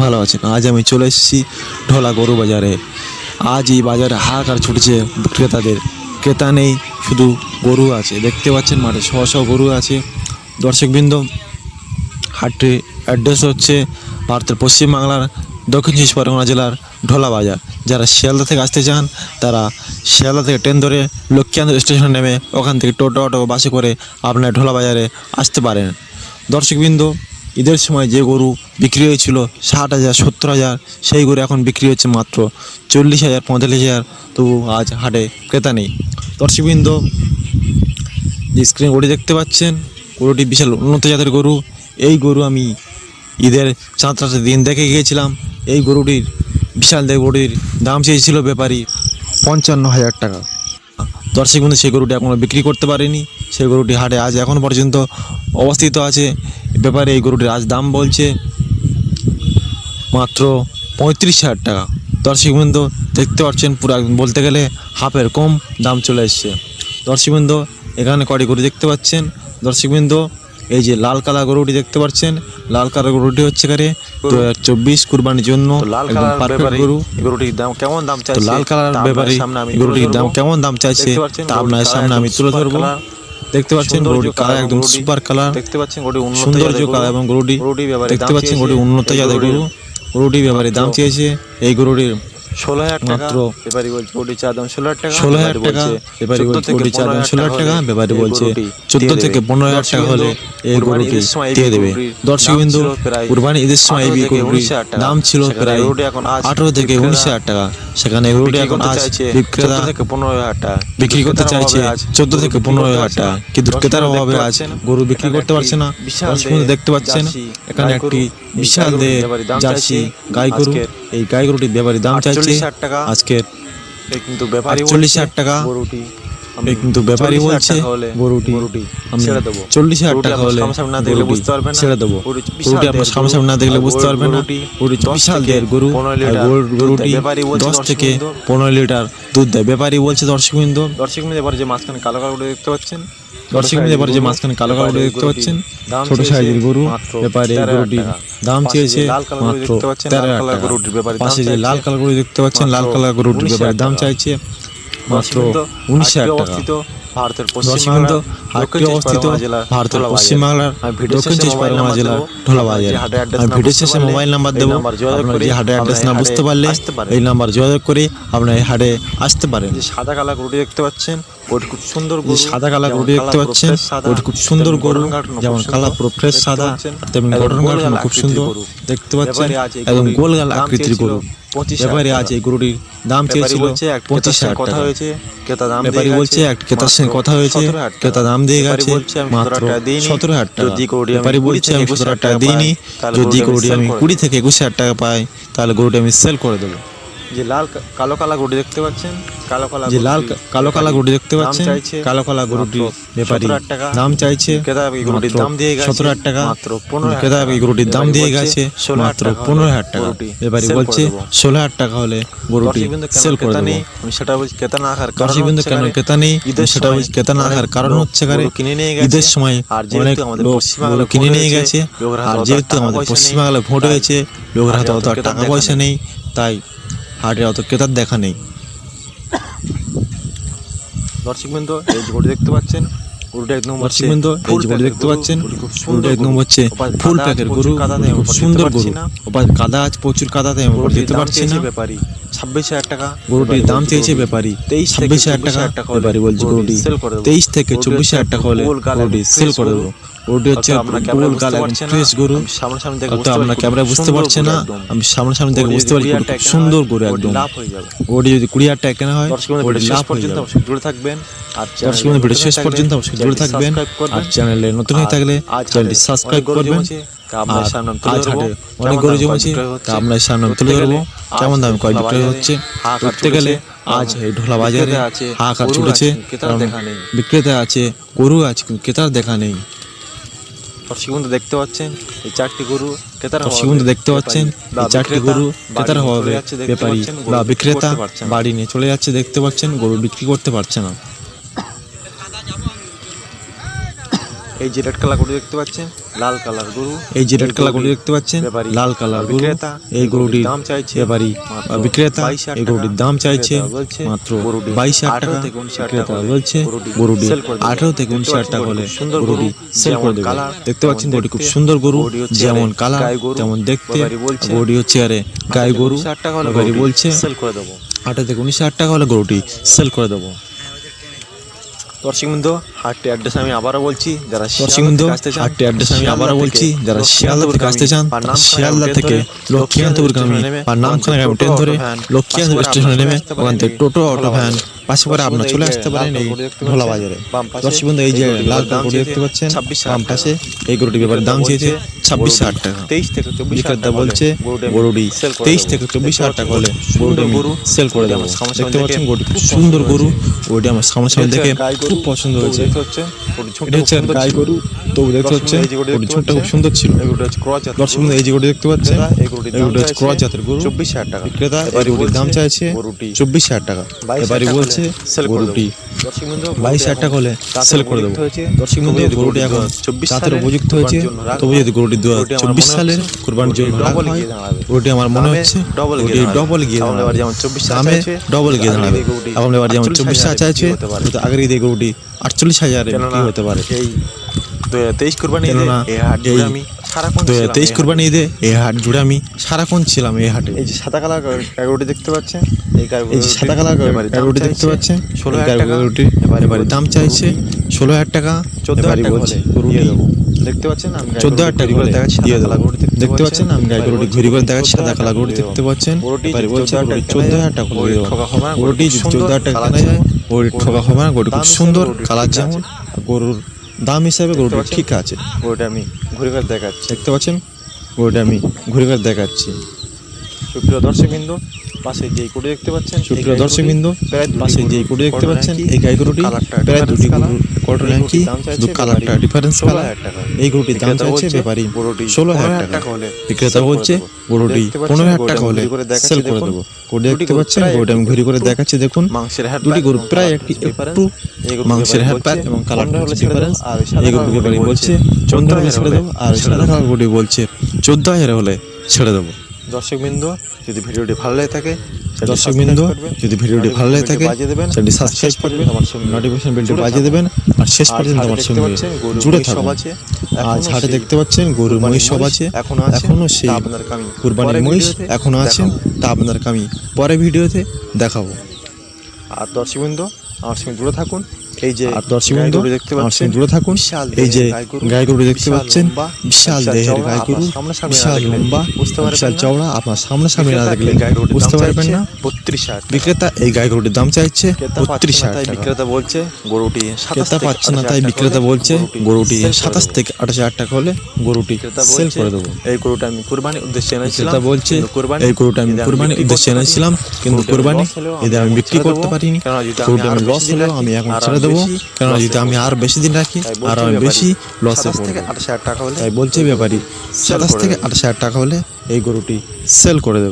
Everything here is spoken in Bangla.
ভালো আছেন। আজ আমি চলে এসেছি ঢোলা গরু বাজারে। আজ এই বাজারে হাহাকার ছুটেছে ক্রেতাদের। ক্রেতা নেই, শুধু গরু আছে। দেখতে পাচ্ছেন মাঠে শহ শহ গরু আছে। দর্শকবৃন্দ, হাটটির অ্যাড্রেস হচ্ছে ভারতের পশ্চিমবাংলার দক্ষিণ ২৪ পরগনা জেলার ঢোলা বাজার। যারা শিয়ালদা থেকে আসতে চান তারা শিয়ালদা থেকে ট্রেন ধরে লক্ষ্মীকান্ত স্টেশন নেমে ওখান থেকে টোটো অটো বাসে করে আপনার ঢোলা বাজারে আসতে পারেন। দর্শকবৃন্দ, ঈদের সময় যে গরু বিক্রি হয়েছিল ৬০,০০০, ৭০,০০০, সেই গরু এখন বিক্রি হচ্ছে মাত্র ৪০,০০০, ৪৫,০০০। তবু আজ হাটে ক্রেতা নেই। দর্শকবৃন্দ, যে স্ক্রিনে গরু দেখতে পাচ্ছেন, গরুটি বিশাল উন্নত জাতের গরু। এই গরু আমি ঈদের চাঁদরাতের দিন দেখে গিয়েছিলাম। এই গরুটির বিশাল গরুটির দাম চেয়েছিল ব্যাপারী ৫৫,০০০ টাকা। দর্শকবৃন্দ, সেই গরুটি এখনও বিক্রি করতে পারেনি। সেই গরুটি হাটে আজ এখন পর্যন্ত অবস্থিত আছে। ব্যাপারে এই গরুটির আজ দাম বলছে মাত্র ৩৫,০০০ টাকা। দর্শকবৃন্দ, দেখতে পাচ্ছেন পুরো বলতে গেলে হাফের কম দাম চলে এসছে। দর্শকবৃন্দ, এখানে কটি গরু দেখতে পাচ্ছেন। দর্শকবৃন্দ, এই যে লাল কালার গরুটি দেখতে পাচ্ছেন, লাল কালার গরুটি হচ্ছে ২০২৪ কুরবানির জন্য একদম পারফেক্ট গরু। গরুটির দাম কেমন দাম চাইছে, লাল কালার ব্যাপারে গরুটির দাম কেমন দাম চাইছে তা আপনার সামনে আমি তুলে ধরবো। দেখতে পাচ্ছেন গরুটির কালার একদম সুপার কালার। দেখতে পাচ্ছেন গরুটি সৌন্দর্য কালার এবং গরুটি দেখতে পাচ্ছেন গরুটি উন্নত জাতের গরু। গরুটি ব্যাপারে দাম চেয়েছে এই গরুটির ১৬,০০০ মাত্র। ব্যাপারী বলছে গরুটির চা দাম ১৬,০০০ টাকা। ১৬,০০০ টাকা ব্যাপারী বলছে গরুটির চা দাম ১৬,০০০ টাকা। ব্যাপারী বলছে ১৪ থেকে ১৫,০০০ টাকা হলে এই গরুটি দিয়ে দেবে। দর্শকবৃন্দ, কুরবানি ঈদের সময় এই গরুটির দাম ছিল প্রায় ১৮ থেকে ১৯,০০০ টাকা। সেখানে গরুটি এখন আজ বিক্রেতা থেকে ১৫,০০০ টাকা বিক্রি করতে চাইছে ১৪ থেকে ১৫,০০০ টাকা। কিন্তু ক্রেতার অভাবে আজ গরু বিক্রি করতে পারছে না। দর্শকবৃন্দ, দেখতে পাচ্ছেন এখানে একটি বিশাল জার্সি গাই গরু। এই গাই গরুটির ব্যাপারী দাম চাইছে আজকের কিন্তু ৪০,০০০ টাকা। কিন্তু ব্যাপারী বলছে গরুটি আমি ৪০,০০০ টাকা হলে ছেড়ে দেবো। গরুটি আপনার সামনে না দেখলে বুঝতে পারবেন না। গরুটি বিশাল দেহের গরু। গরুটি ১০ থেকে ১৫ লিটার দুধ দেয়। ব্যাপারী বলছে। দর্শকবৃন্দ, এবার যে মাঝখানে কালো কালো দেখতে পাচ্ছেন, এবার যে মাঝখানে কালো কালো দেখতে পাচ্ছেন, ছোট সাইজের গরু। ব্যাপারে গরুটির দাম চেয়েছে মাত্র ১৩,০০০ টাকা। পাশে যে লাল কালার গরু দেখতে পাচ্ছেন, লাল কালার গরুটির ব্যাপারে দাম চাইছে মাত্র ১৯,০০০ টাকা। ভারতের পশ্চিমবাংলার ভারতের পশ্চিমবাংলার দক্ষিণ ২৪ পরগনা জেলার ঢোলা বাজার। আমি ভিডিও শেষে মোবাইল নাম্বার দেবো। আপনার যে হাটের অ্যাড্রেস না বুঝতে পারলে এই নাম্বার যোগাযোগ করে আপনার এই হাটে আসতে পারেন। যে সাদা কালা গরুটি দেখতে পাচ্ছেন, ওটি খুব সুন্দর গরু। সাদা কালা গরুটি দেখতে পাচ্ছেন, ওটি খুব সুন্দর গরু। যেমন কালা পুরো ফ্রেশ সাদা, তেমনি গঠন কাঠামো খুব সুন্দর দেখতে পাচ্ছেন। একদম গোল গাল আকৃতির গরু। ব্যাপারী আজ এই গরুটির দাম চেয়েছিল ২৫,০০০ টাকা। ব্যাপারী বলছে ক্রেতার সঙ্গে কথা হয়েছে, ক্রেতা দাম দিয়ে গেছে মাত্র ১৭,০০০ টাকা। ব্যাপারী বলছে আমি ১৭,০০০ টাকা দিইনি, যদি গরুটি আমি ২০ থেকে ২১,০০০ টাকা পাই তাহলে গরুটি আমি সেল করে দেবো। যে লাল কালো কালা গরু দেখতে পাচ্ছেন, যে লাল কালো কালা গরু দেখতে পাচ্ছেন, কালো কালা গরুটির ব্যাপারী দাম চাইছে গরুটির দাম দিয়ে ১৭,০০০ টাকা। ক্রেতা এই গরুটির দাম দিয়ে গেছে মাত্র ১৫,০০০ টাকা। ব্যাপারী বলছে ১৬,০০০ টাকা হলে গরুটি সেল করে দেবো। সেটা বলছি ক্রেতা না আসার কারণ কেন ক্রেতা নেই, সেটা বলছি ক্রেতা না আসার কারণ হচ্ছে ঈদের সময় অনেক লোক কিনে নিয়ে গেছে। আর যেহেতু আমাদের পশ্চিমবাংলায় ভোট হয়েছে, লোকের হাতে অত টাকা পয়সা নেই, তাই হাটে অত ক্রেতার দেখা নেই। দর্শকবৃন্দ, এই যে গরু দেখতে পাচ্ছেন, গরুটা একদম দর্শকবৃন্দ এই যে গরু দেখতে পাচ্ছেন, গরুটা একদম হচ্ছে ফুল প্যাকের গরু। খুব সুন্দর গরু। ওপাশ কাদা আছে, প্রচুর কাদাতে আমি দিতে পারছি না। ব্যাপারী ২৬,০০০ টাকা গরুটির দাম চেয়েছে। ব্যাপারী ২৬,০০০ টাকা। ব্যাপারী বলছে গরুটি ২৩ থেকে ২৪,০০০ টাকা হলে গরুটি সেল করে দেবো। গরুটি হচ্ছে গোল গাল ফ্রেশ গরু। আপনার ক্যামেরায় বুঝতে পারছে না, আমি সামনে থেকে বুঝতে পারছি খুব সুন্দর গরু একদম। গরুটি যদি ২০,০০০ টাকা কেনা হয় গরুটি লাভ হয়ে যাবে। জুড়ে থাকবেন আর ভিডিও শেষ পর্যন্ত জুড়ে থাকবেন। আর চ্যানেলে নতুন হয়ে থাকলে চ্যানেলটি সাবস্ক্রাইব করবেন। আজ হাটে অনেক গরু জমেছে, তা আপনার সামনে তুলে ধরবো কেমন দামে কয় বিক্রয় হচ্ছে। করতে গেলে আজ এই ঢোলা বাজারে হাহাকার ছুটেছে, বিক্রেতা আছে, গরু আছে, কিন্তু ক্রেতার দেখা নেই। দর্শকবৃন্দ দেখতে পাচ্ছেন এই ৪টি গরু ক্রেতার দেখতে পাচ্ছেন, এই ৪টি গরু ক্রেতার অভাবে ব্যাপারী বা বিক্রেতা বাড়ি নিয়ে চলে যাচ্ছে। দেখতে পাচ্ছেন গরু বিক্রি করতে পারছে না। এই যে রেড কালার গরু দেখতে পাচ্ছেন, লাল কালার গরু, এই যে রেড কালার গরু দেখতে পাচ্ছেন, লাল কালার গরু, এই গরুটির দাম চাইছে ব্যাপারী বিক্রেতা, এই গরুটির দাম চাইছে মাত্র 22,000 টাকা। বিক্রেতা বলছে গরুটি 18 থেকে 19,000 টাকা হলে গরুটি সেল করে দেবে। দেখতে পাচ্ছেন গরুটি খুব সুন্দর গরু, যেমন কালার তেমন দেখতে। গরুটি হচ্ছে আরে গাই গরু, ব্যাপারী বলছে সেল করে দেবো 18 থেকে 19,000 টাকা হলে গরুটি সেল করে দেবো। দর্শকবৃন্দ, হাটটির অ্যাড্রেস আমি আবারও বলছি, যারা দর্শকবৃন্দ হাটটির অ্যাড্রেস আমি আবারও বলছি, যারা শিয়ালদা থেকে আসতে চান শিয়ালদা থেকে লক্ষ্মীকান্তপুরগামী বা নামখানাগামী ট্রেন ধরে লক্ষ্মীকান্তপুর স্টেশনে নেমে ওখান থেকে টোটো অটো ভ্যান পাশে করে আপনারা চলে আসতে পারেন এই ঢোলা বাজারে। দর্শকবৃন্দ, এই যে লাল গরু দেখতে পাচ্ছেন বাম পাশে, এই গরুটির ব্যাপারে দাম চেয়েছে 26,000 টাকা। 23 থেকে 24,000 বিক্রেতা বলছে গরুটি 23 থেকে 24,000 টাকা হলে গরু সেল করে দেবো। দেখতে পাচ্ছেন গরুটি খুব সুন্দর গরু, গরুটি আমার সামনে দেখে খুব পছন্দ হয়েছে। এটা হচ্ছে গাই গরু, তো দেখতে হচ্ছে ছোটটা খুব সুন্দর ছিল। দর্শকবৃন্দ, এই যে গরুটি দেখতে পাচ্ছেন, এই গরুটি হচ্ছে ক্রস জাতের গরু, 24,000 টাকা। বিক্রেতা এই গরুটির দাম চাইছে 24,000 টাকা। এবারে বলছে গরুটি 22,000 টাকা হলে সেল করে দেবো। দর্শকবৃন্দ, গরুটি এখন জাতের উপযুক্ত হয়েছে, তবু যদি গরুটি 2024 সালের কুরবানির জন্য রাখা হয়, গরুটি আমার মনে হচ্ছে গরুটি ডবল গিয়ে দামে ডবল গিয়ে দাঁড়াবে। এখন এবার যেমন 24,000 চাইছে, আগের ঈদে গরুটি 48,000 কি হতে পারে। এই 2023 কুরবানি ঈদে এই হাট জুড়ে আমি সারাক্ষণ ছিলাম এই হাটে। এই যে সাদা কালার গরুটি দেখতে পাচ্ছেন, এই যে সাদা কালার গরুটি দেখতে পাচ্ছেন, 16,000 গরুটি এবারে দাম চাইছে 16,000 টাকা। 14,000 বলছে গরুটি দেখতে পাচ্ছেন, আমি 14,000 টাকা করে দেখাচ্ছি দিয়ে দেবো। দেখতে পাচ্ছেন আমি গাই গরুটি ঘুরি করে দেখাচ্ছি, সাদা কালার গরুটি দেখতে পাচ্ছেন। এবারে বলছে 14,000 টাকা করে দেবো। গরুটি 14,000 টাকা কেনা যায়, গরুটি ঠকা হবে না। গরুটি খুব সুন্দর কালার, যেমন গরুর দাম হিসাবে গরুটি ঠিক আছে। গরুটা আমি ঘুরে করে দেখাচ্ছি, দেখতে পাচ্ছেন গরুটা আমি ঘুরে করে দেখাচ্ছি। সুপ্রিয় দর্শকবৃন্দ, পাশে যে গরু দেখতে পাচ্ছেন, সুপ্রিয় দর্শকবৃন্দ পাশে যে গরু দেখতে পাচ্ছেন, এই গাই গরুটি প্রায় দুটি গরুর কটন একই, শুধু কালারটা ডিফারেন্স কালার। এই গরুটির দাম চাইছে ব্যাপারী 16,000 টাকা হলে, বিক্রেতা বলছে গরুটি 15,000 টাকা হলে সেল করে দেবো। গরু দেখতে পাচ্ছেন, গরুটা আমি ঘুরি করে দেখাচ্ছি, দেখুন দুটি গরু প্রায় একটি একটু মাংসের হেড প্যাট এবং কালারটা হচ্ছে ডিফারেন্স। এই গরুটি ব্যাপারী বলছে 14,000 হলে ছেড়ে দেবো, আর সাদা কালার গরুটি বলছে 14,000 হলে ছেড়ে দেবো। দর্শকবৃন্দ, যদি ভিডিওটি ভালো লাগে থাকে চ্যানেলটি সাবস্ক্রাইব করবেন, আমার সঙ্গে নোটিফিকেশন বেলটি বাজিয়ে দেবেন, আর শেষ পর্যন্ত আমার সঙ্গে জুড়ে থাকুন। আজ হাটে দেখতে পাচ্ছেন গরু মহিষ সব আছে, এখনো সেই কুরবানির মহিষ এখনো আছেন, তা আপনাদেরকে আমি পরে ভিডিওতে দেখাবো। আর দর্শকবৃন্দ, আমার সঙ্গে জুড়ে থাকুন। এই যে দর্শকবৃন্দ দেখতে পাচ্ছেন, জুড়ে থাকুন। এই যে গাই গরু দেখতে পাচ্ছেন, বিশাল দেহের গাই গরু, বিশাল লম্বা, বিশাল চওড়া। আপনার সামনাসামনি না দেখলে বুঝতে পারবেন না। 32,000 বিক্রেতা এই গাই গরুটির দাম চাইছে 32,000 টাকা। বিক্রেতা বলছে গরুটি ক্রেতা পাচ্ছে না, তাই বিক্রেতা বলছে গরুটি 27 থেকে 28,000 টাকা হলে গরুটি সেল করে দেবো। এই গরুটা আমি কুরবানির উদ্দেশ্যে এনেছিলাম, বলছে এই গরুটা আমি কুরবানির উদ্দেশ্যে এনেছিলাম, কিন্তু কুরবানি এদের আমি বিক্রি করতে পারিনি। গরুটা আমি লস হলেও আমি এখন ছেড়ে দেবো, কেন যদি আমি আর বেশি দিন রাখি আর আমি বেশি লসে পড়ব। 28,000 টাকা হলে, তাই বলছে ব্যাপারী 27 থেকে 28,000 টাকা হলে এই গরুটি সেল করে দেবে।